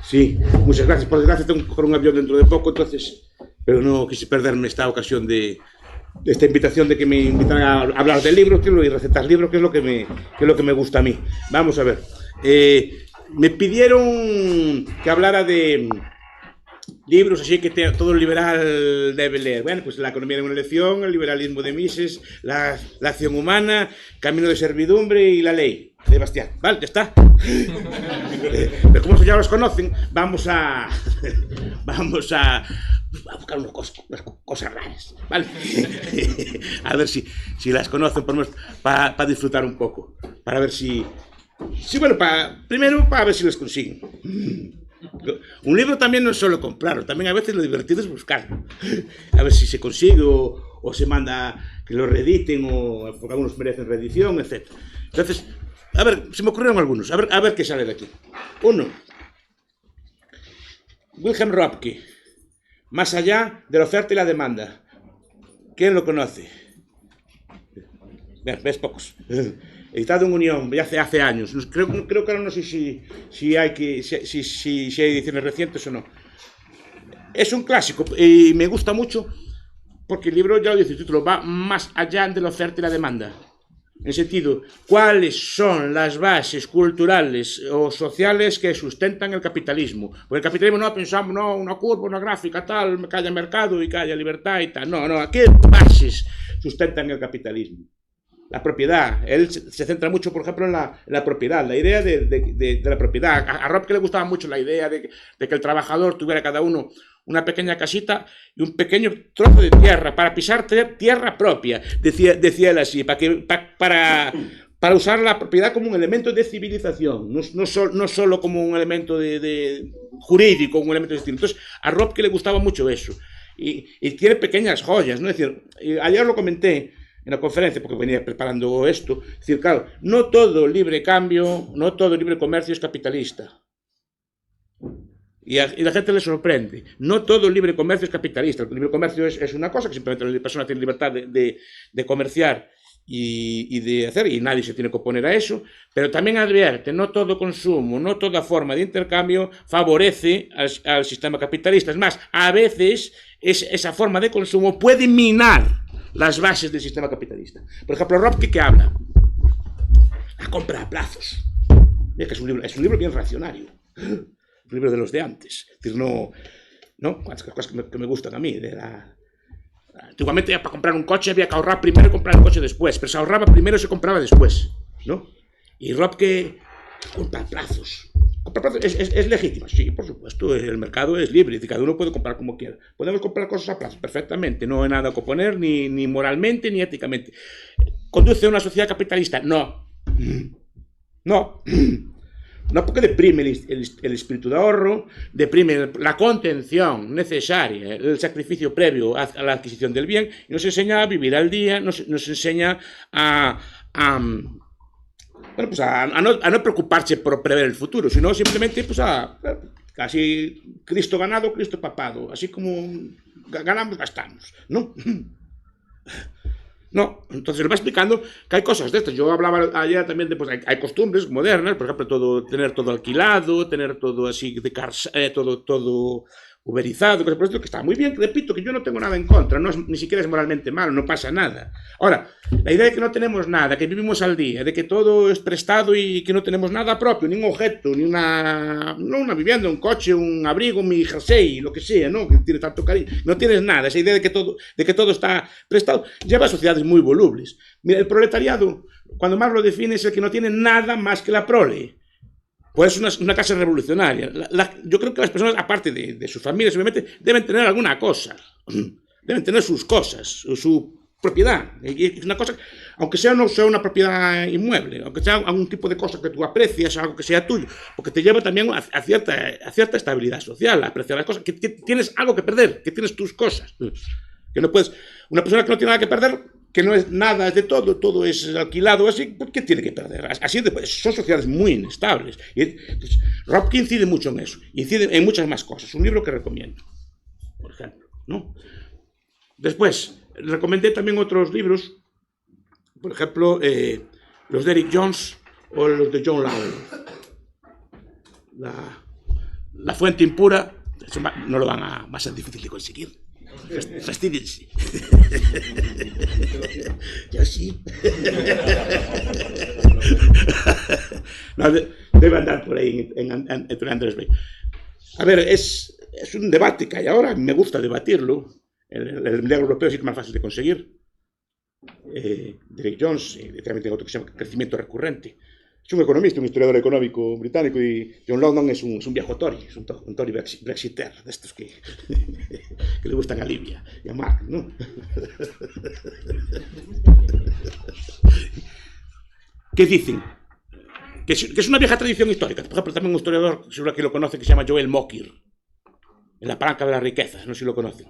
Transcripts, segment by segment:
Sí, muchas gracias. Por desgracia tengo que coger un avión dentro de poco, entonces, pero no quise perderme esta ocasión de esta invitación de que me invitan a hablar de libros, tío, y recetar libros, que es lo que me gusta a mí. Vamos a ver. Me pidieron que hablara de libros así que todo el liberal debe leer. Bueno, pues La economía de una elección, El liberalismo de Mises, la acción humana, Camino de servidumbre y La ley de Bastián. Vale, ya está. Pero como ya los conocen, vamos a buscar unas cosas raras, ¿vale? A ver si las conocen, por lo menos para disfrutar un poco, para ver si bueno, primero para ver si los consiguen. Un libro también no es solo comprarlo, también a veces lo divertido es buscarlo, a ver si se consigue o se manda que lo reediten, o porque algunos merecen reedición, etc. Entonces, a ver, se me ocurrieron algunos, a ver qué sale de aquí. Uno, Wilhelm Röpke, Más allá de la oferta y la demanda. ¿Quién lo conoce? Ves pocos. Editado en Unión, ya hace años. Creo que ahora no sé si hay ediciones recientes o no. Es un clásico y me gusta mucho porque el libro, ya lo dice el título, va más allá de la oferta y la demanda. En el sentido, ¿cuáles son las bases culturales o sociales que sustentan el capitalismo? Porque el capitalismo no pensamos, no, una curva, una gráfica, tal, que haya mercado y que haya libertad y tal. No, ¿qué bases sustentan el capitalismo? La propiedad. Él se centra mucho, por ejemplo, en la propiedad, la idea de la propiedad. A Röpke le gustaba mucho la idea de que el trabajador tuviera cada uno una pequeña casita y un pequeño trozo de tierra para pisar tierra propia, decía él así, para usar la propiedad como un elemento de civilización, no solo como un elemento de jurídico, un elemento de estilo. Entonces, a Röpke le gustaba mucho eso. Y tiene pequeñas joyas, ¿no? Es decir, ayer lo comenté en la conferencia, porque venía preparando esto. Es decir, claro, no todo libre cambio, no todo libre comercio es capitalista. Y la gente le sorprende. No todo libre comercio es capitalista. El libre comercio es una cosa que simplemente la persona tiene libertad de comerciar y de hacer, y nadie se tiene que oponer a eso, pero también advierte, no todo consumo, no toda forma de intercambio favorece al sistema capitalista. Es más, a veces esa forma de consumo puede minar las bases del sistema capitalista. Por ejemplo, Röpke, que habla la compra a plazos. Es que es un libro bien racionario. Un libro de los de antes. Es decir, no cuántas cosas que me gustan a mí. Antiguamente, para comprar un coche había que ahorrar primero y comprar el coche después, pero se ahorraba primero y se compraba después, ¿no? Y Röpke compra a plazos. Comprar plazos es legítimo, sí, por supuesto. El mercado es libre y cada uno puede comprar como quiera. Podemos comprar cosas a plazos perfectamente, no hay nada que oponer, ni moralmente ni éticamente. ¿Conduce a una sociedad capitalista? No. No, porque deprime el espíritu de ahorro, deprime la contención necesaria, el sacrificio previo a la adquisición del bien, y nos enseña a vivir al día, nos enseña a no preocuparse por prever el futuro, sino simplemente casi Cristo ganado, Cristo papado, así como ganamos, gastamos, ¿no? No, entonces le va explicando que hay cosas de estas. Yo hablaba ayer también de, pues hay costumbres modernas, por ejemplo, tener todo alquilado, tener todo así, todo uberizado, cosas por esto, que está muy bien, repito, que yo no tengo nada en contra, ni siquiera es moralmente malo, no pasa nada. Ahora, la idea de que no tenemos nada, que vivimos al día, de que todo es prestado y que no tenemos nada propio, ni un objeto, ni una vivienda, un coche, un abrigo, mi jersey, lo que sea, ¿no? Que tiene tanto cariño. No tienes nada, esa idea de que todo está prestado, lleva a sociedades muy volubles. Mira, el proletariado, cuando más lo define, es el que no tiene nada más que la prole. Pues es una clase revolucionaria. Yo creo que las personas, aparte de sus familias, obviamente, deben tener alguna cosa. Deben tener sus cosas, su propiedad. Es una cosa, aunque no sea una propiedad inmueble, aunque sea algún tipo de cosa que tú aprecias, algo que sea tuyo, porque te lleva también a cierta estabilidad social, a apreciar las cosas, que tienes algo que perder, que tienes tus cosas. Que no puedes. Una persona que no tiene nada que perder, que no es nada, es de todo es alquilado, así, ¿por qué tiene que perder? Así son sociedades muy inestables. Y entonces, Röpke incide mucho en eso, incide en muchas más cosas. Un libro que recomiendo, por ejemplo, ¿no? Después, recomendé también otros libros, por ejemplo, los de Eric Jones o los de John Lawler. la fuente impura, eso no lo van a ser difícil de conseguir. Fastídense. Yo sí. No, debe andar por ahí entre Andrés Bay. A ver, es un debate que hay ahora, me gusta debatirlo. El negro europeo sí que es más fácil de conseguir. Derek Jones, también tengo otro que se llama crecimiento recurrente. Es un economista, un historiador económico británico, y John London es un viejo Tory, es un Tory brexiter, de estos que le gustan a Libia y a Mark, ¿no? ¿Qué dicen? Que es una vieja tradición histórica. Por ejemplo, también un historiador, seguro que lo conoce, que se llama Joel Mokyr, en La palanca de la riqueza, no sé si lo conocen.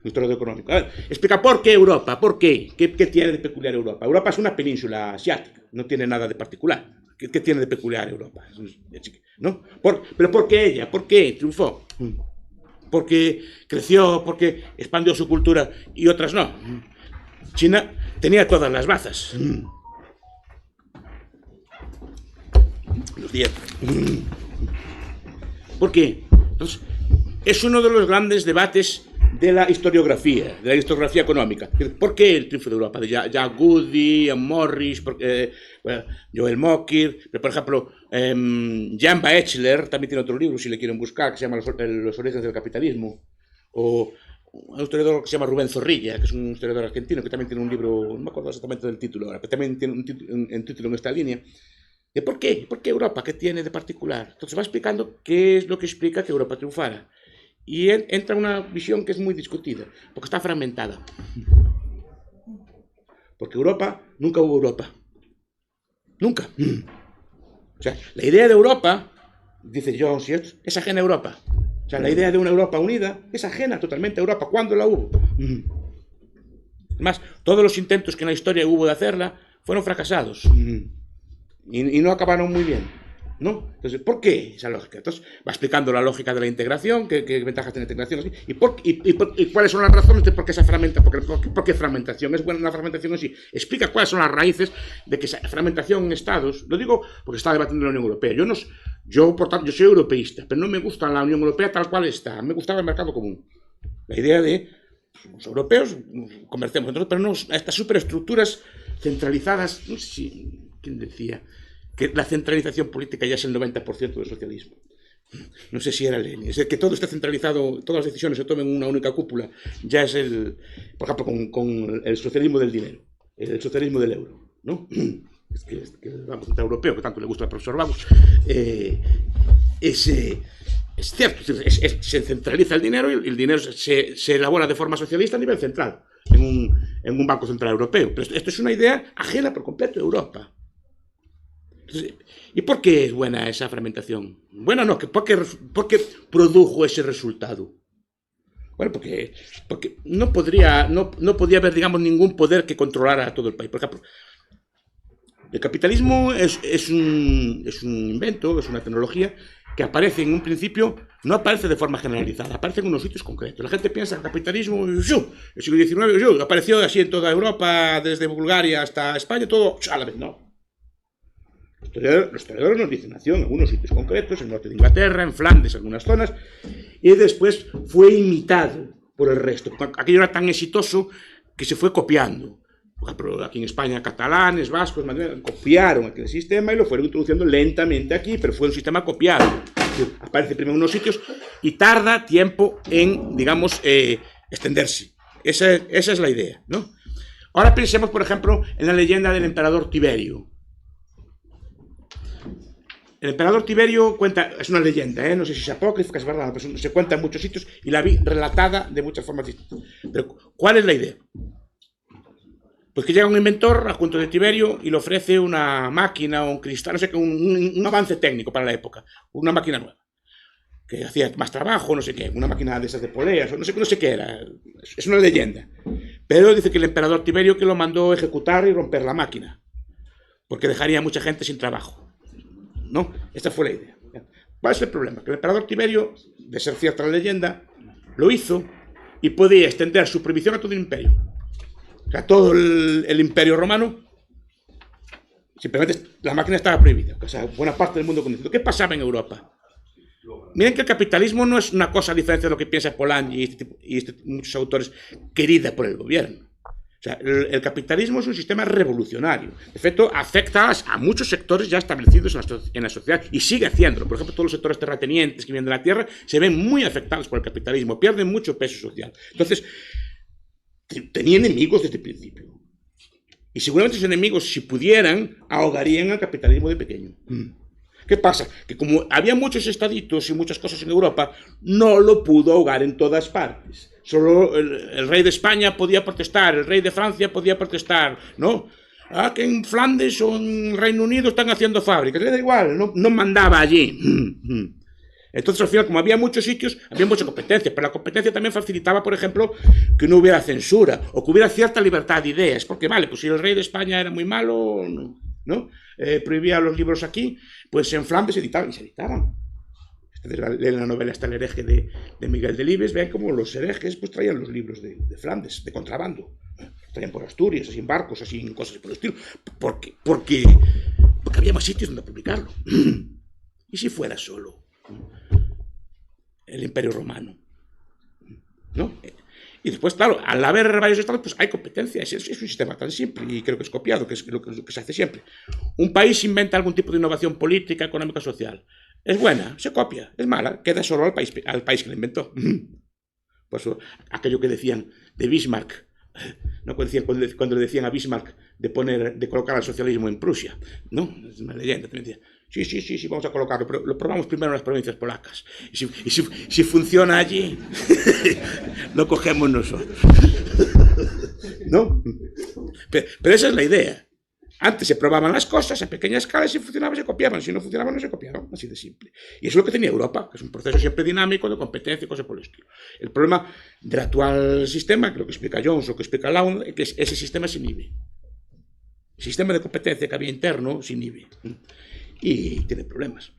Un historiador económico. A ver, explica por qué Europa, por qué. ¿Qué tiene de peculiar Europa? Europa es una península asiática, no tiene nada de particular. ¿Qué tiene de peculiar Europa? ¿No? ¿Pero por qué ella? ¿Por qué triunfó? Porque creció, porque expandió su cultura y otras no. China tenía todas las bazas. Los 10. ¿Por qué? Entonces, es uno de los grandes debates de la historiografía económica. ¿Por qué el triunfo de Europa? De Jack Goody, Ian Morris, Joel Mokyr, pero por ejemplo, Jan Baechler también tiene otro libro, si le quieren buscar, que se llama Los orígenes del capitalismo, o un historiador que se llama Rubén Zorrilla, que es un historiador argentino, que también tiene un libro, no me acuerdo exactamente del título ahora, pero también tiene un título en esta línea. ¿De por qué? ¿Por qué Europa? ¿Qué tiene de particular? Entonces va explicando qué es lo que explica que Europa triunfara. Y entra una visión que es muy discutida, porque está fragmentada. Porque Europa, nunca hubo Europa. Nunca. O sea, la idea de Europa, dice Jones, es ajena a Europa. O sea, la idea de una Europa unida es ajena totalmente a Europa. ¿Cuándo la hubo? Además, todos los intentos que en la historia hubo de hacerla fueron fracasados. Y no acabaron muy bien. ¿No? Entonces, ¿por qué esa lógica? Entonces, va explicando la lógica de la integración, qué ventajas tiene la integración, y cuáles son las razones de por qué esa por qué fragmentación. Es buena la fragmentación así. Explica cuáles son las raíces de que esa fragmentación en estados, lo digo porque está debatiendo la Unión Europea. Por tanto, yo soy europeísta, pero no me gusta la Unión Europea tal cual está. Me gustaba el mercado común. La idea de los europeos comerciamos entre nosotros, pero no estas superestructuras centralizadas, no sé si, ¿quién decía? Que la centralización política ya es el 90% del socialismo. No sé si era Lenin. Es que todo está centralizado, todas las decisiones se toman en una única cúpula. Ya es por ejemplo, con el socialismo del dinero, el socialismo del euro, ¿no? Es que el Banco Central Europeo, que tanto le gusta al profesor Vamos, es cierto, se centraliza el dinero y el dinero se elabora de forma socialista a nivel central, en un Banco Central Europeo. Pero esto es una idea ajena por completo a Europa. ¿Y por qué es buena esa fragmentación? Bueno, no, ¿por qué produjo ese resultado? Bueno, porque no podía haber, digamos, ningún poder que controlara a todo el país. Por ejemplo, el capitalismo es un invento, es una tecnología que aparece en un principio, no aparece de forma generalizada, aparece en unos sitios concretos. La gente piensa que el capitalismo, el siglo XIX, apareció así en toda Europa, desde Bulgaria hasta España, todo a la vez, no. Los historiadores nos dicen, nació en algunos sitios concretos, en el norte de Inglaterra, en Flandes, algunas zonas, y después fue imitado por el resto. Aquello era tan exitoso que se fue copiando. Por ejemplo, aquí en España, catalanes, vascos, madrileños, copiaron aquel sistema y lo fueron introduciendo lentamente aquí, pero fue un sistema copiado. Aparece primero en unos sitios y tarda tiempo en, digamos, extenderse. Esa es la idea, ¿no? Ahora pensemos, por ejemplo, en la leyenda del emperador Tiberio. El emperador Tiberio cuenta, es una leyenda, no sé si es apócrifa, es verdad, pero se cuenta en muchos sitios y la vi relatada de muchas formas distintas. Pero, ¿cuál es la idea? Pues que llega un inventor junto de Tiberio y le ofrece una máquina o un cristal, no sé qué, un avance técnico para la época, una máquina nueva, que hacía más trabajo, no sé qué, una máquina de esas de poleas, no sé qué era, es una leyenda. Pero dice que el emperador Tiberio que lo mandó ejecutar y romper la máquina, porque dejaría a mucha gente sin trabajo. ¿No? Esta fue la idea. ¿Cuál es el problema? Que el emperador Tiberio, de ser cierta la leyenda, lo hizo y podía extender su prohibición a todo el imperio. O sea, todo el imperio romano, simplemente la máquina estaba prohibida. O sea, buena parte del mundo conocido. ¿Qué pasaba en Europa? Miren que el capitalismo no es una cosa diferente de lo que piensa Polanyi y muchos autores, querida por el gobierno. O sea, el capitalismo es un sistema revolucionario. De efecto, afecta a muchos sectores ya establecidos en la sociedad y sigue haciéndolo. Por ejemplo, todos los sectores terratenientes que vienen de la tierra se ven muy afectados por el capitalismo, pierden mucho peso social. Entonces, tenía enemigos desde el principio. Y seguramente esos enemigos, si pudieran, ahogarían al capitalismo de pequeño. ¿Qué pasa? Que como había muchos estaditos y muchas cosas en Europa, no lo pudo ahogar en todas partes. Solo el rey de España podía protestar, el rey de Francia podía protestar, ¿no? Que en Flandes o en Reino Unido están haciendo fábricas, le da igual, no mandaba allí. Entonces, al final, como había muchos sitios, había mucha competencia, pero la competencia también facilitaba, por ejemplo, que no hubiera censura o que hubiera cierta libertad de ideas, porque vale, pues si el rey de España era muy malo, ¿no? Prohibía los libros aquí, pues en Flandes se editaban y se editaban. Leen la novela hasta El hereje de Miguel Delibes, vean cómo los herejes pues traían los libros de Flandes, de contrabando, traían por Asturias, así en barcos, así en cosas por el estilo, porque había más sitios donde publicarlo. ¿Y si fuera solo el Imperio Romano? ¿No? Y después, claro, al haber varios estados, pues hay competencia. Es un sistema tan simple y creo que es copiado, que es lo que se hace siempre. Un país inventa algún tipo de innovación política, económica, social. Es buena, se copia. Es mala, queda solo al país que la inventó. Por eso, aquello que decían de Bismarck, ¿no? Cuando le decían a Bismarck de colocar al socialismo en Prusia, ¿no? Es una leyenda también decía. Sí, vamos a colocarlo, pero lo probamos primero en las provincias polacas. Y si funciona allí, lo cogemos nosotros. ¿No? Pero esa es la idea. Antes se probaban las cosas a pequeña escala y si funcionaban se copiaban, si no funcionaban no se copiaban, así de simple. Y eso es lo que tenía Europa, que es un proceso siempre dinámico de competencia y cosas por el estilo. El problema del actual sistema, que lo que explica Jones o que explica Laun, es que ese sistema se inhibe. El sistema de competencia que había interno se inhibe. Y tiene problemas.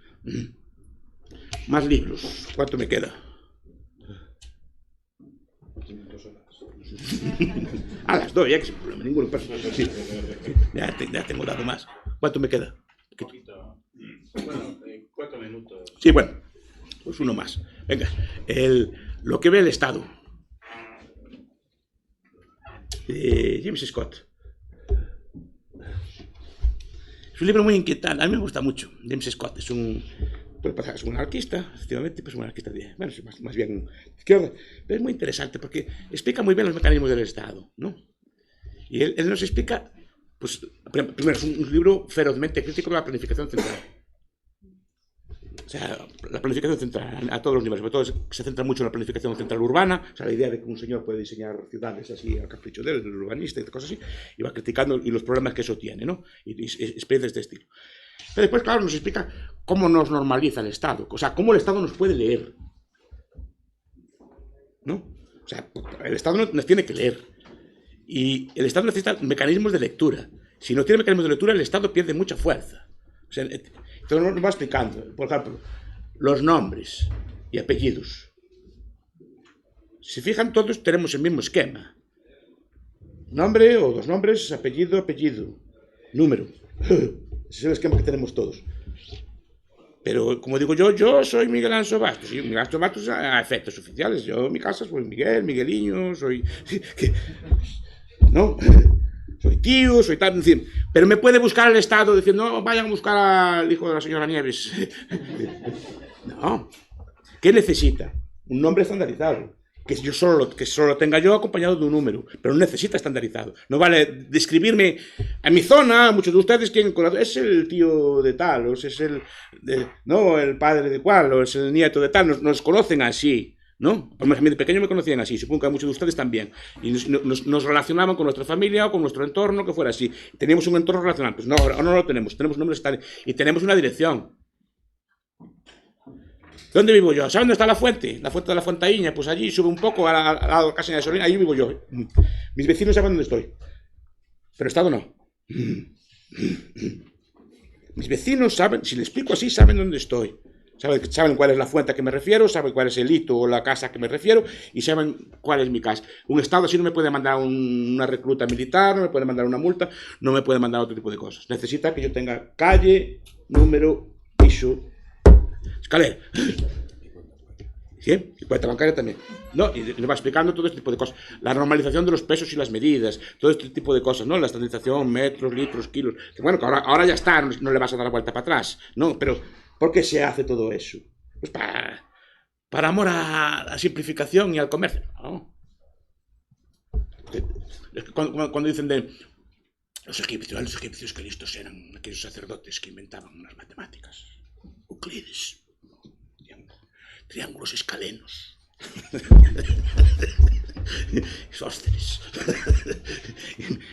Más libros. ¿Cuánto me queda? A las 2, ya que sin problema ninguno. Sí. Ya tengo dado más. ¿Cuánto me queda? Bueno, 4 minutos. Sí, bueno. Pues uno más. Venga. Lo que ve el Estado. James Scott. Es un libro muy inquietante, a mí me gusta mucho. James Scott es un anarquista, efectivamente, pues un anarquista más bien izquierda, pero es muy interesante porque explica muy bien los mecanismos del Estado, ¿no? Y él nos explica, pues, primero es un libro ferozmente crítico de la planificación central. O sea, la planificación central a todos los niveles, sobre todo se centra mucho en la planificación central urbana, o sea, la idea de que un señor puede diseñar ciudades así al capricho del urbanista y cosas así, y va criticando y los problemas que eso tiene, ¿no? Y experiencias de este estilo. Pero después, claro, nos explica cómo nos normaliza el Estado, o sea, cómo el Estado nos puede leer, ¿no? O sea, el Estado nos tiene que leer, y el Estado necesita mecanismos de lectura. Si no tiene mecanismos de lectura, el Estado pierde mucha fuerza. O sea, entonces nos va explicando, por ejemplo, los nombres y apellidos. Si se fijan, todos tenemos el mismo esquema. Nombre o dos nombres, apellido, número. Ese es el esquema que tenemos todos. Pero, como digo yo soy Miguel Anso Bastos. Y Miguel Anso Bastos a efectos oficiales. Yo en mi casa soy Migueliño, soy... ¿No? Soy tío, soy tal, en fin. Pero me puede buscar el Estado diciendo, no, vayan a buscar al hijo de la señora Nieves. No. ¿Qué necesita? Un nombre estandarizado. Que solo tenga yo acompañado de un número. Pero no necesita estandarizado. No vale describirme a mi zona, muchos de ustedes quieren... Es el tío de tal, o es el padre de cual, o es el nieto de tal. Nos conocen así. ¿No? Por ejemplo, de pequeño me conocían así, supongo que a muchos de ustedes también. Y nos relacionaban con nuestra familia o con nuestro entorno, que fuera así. Teníamos un entorno relacional. Pues no, ahora no lo tenemos. Tenemos nombres y tenemos una dirección. ¿Dónde vivo yo? ¿Saben dónde está la fuente? La fuente de la Fontaíña. Pues allí sube un poco a la casa de Solina. Ahí vivo yo. Mis vecinos saben dónde estoy. Pero el Estado no. Mis vecinos saben, si les explico así, saben dónde estoy. Saben cuál es la fuente a que me refiero, saben cuál es el hito o la casa a que me refiero y saben cuál es mi casa. Un Estado así no me puede mandar una recluta militar, no me puede mandar una multa, no me puede mandar otro tipo de cosas. Necesita que yo tenga calle, número, piso. escalera. ¿Sí? Y cuenta bancaria también. ¿No? Y le va explicando todo este tipo de cosas. La normalización de los pesos y las medidas, todo este tipo de cosas, ¿no? La estandarización, metros, litros, kilos. Que bueno, que ahora ya está, no le vas a dar la vuelta para atrás, ¿no? Pero, ¿por qué se hace todo eso? Pues para amor a la simplificación y al comercio, ¿no? Es que cuando dicen de los egipcios que listos eran aquellos sacerdotes que inventaban unas matemáticas. Euclides. Triángulos escalenos. Isósceles.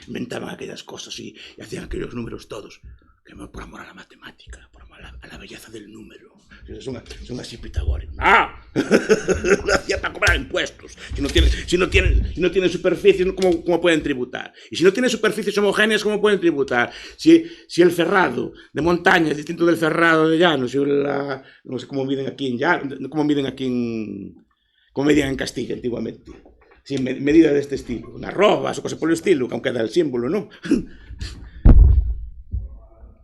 Inventaban aquellas cosas y hacían aquellos números todos. Por amor a la matemática, por amor a la belleza del número. Son así pitagóricos. ¡Ah! Lo hacía para cobrar impuestos. Si no tienen superficies, ¿cómo pueden tributar? Y si no tienen superficies homogéneas, ¿cómo pueden tributar? Si el ferrado de montaña es distinto del ferrado de llano, no sé cómo miden aquí en llano, cómo medían en Castilla antiguamente. Sin medidas de este estilo, unas robas o cosas por el estilo, aunque da el símbolo, ¿no?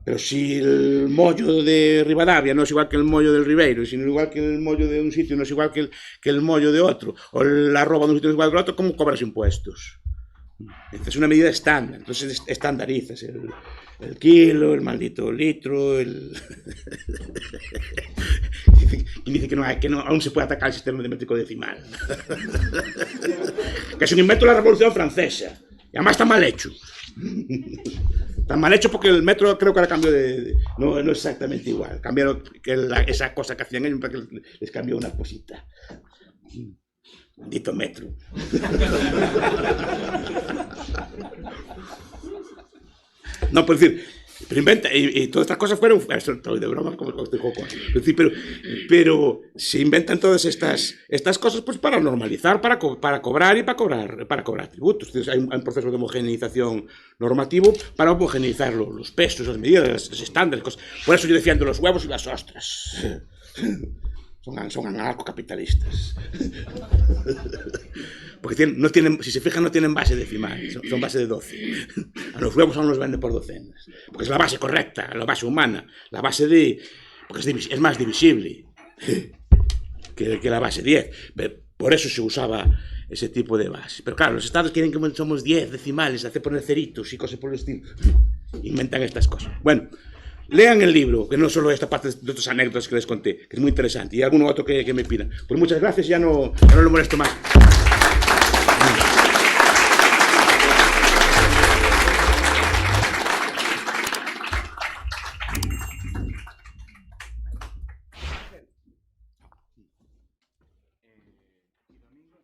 Pero si el mollo de Rivadavia no es igual que el mollo del Ribeiro, sino igual que el mollo de un sitio no es igual que el mollo de otro, o la roba de un sitio no es igual que el otro, ¿cómo cobras impuestos? Es una medida estándar, entonces estandarizas el kilo, el maldito litro, y dice que no, aún se puede atacar el sistema de métrico decimal. Que es un invento de la Revolución Francesa, y además está mal hecho. Tan mal hecho porque el metro creo que ahora cambió no es exactamente igual. Cambiaron esa cosa que hacían ellos para que les cambió una cosita. Maldito metro. No, por decir, pero inventa, y todas estas cosas fueron, estoy de broma como este Coco, pero se inventan todas estas cosas pues para normalizar, para cobrar y para cobrar tributos. Entonces, hay un proceso de homogeneización normativo para homogeneizar los pesos, las medidas, los estándares, cosas. Por eso yo defiendo los huevos y las ostras. Son anarcocapitalistas. Porque si se fijan, no tienen base decimal, son base de 12. A los huevos aún los venden por docenas. Porque es la base correcta, la base humana, la base porque es más divisible que la base 10. Por eso se usaba ese tipo de base. Pero claro, los estados quieren que somos 10 decimales, hacer poner ceritos y cosas por el estilo. Inventan estas cosas. Bueno. Lean el libro, que no solo esta parte de otras anécdotas que les conté, que es muy interesante, y alguno otro que me pidan. Pues muchas gracias, ya no lo molesto más.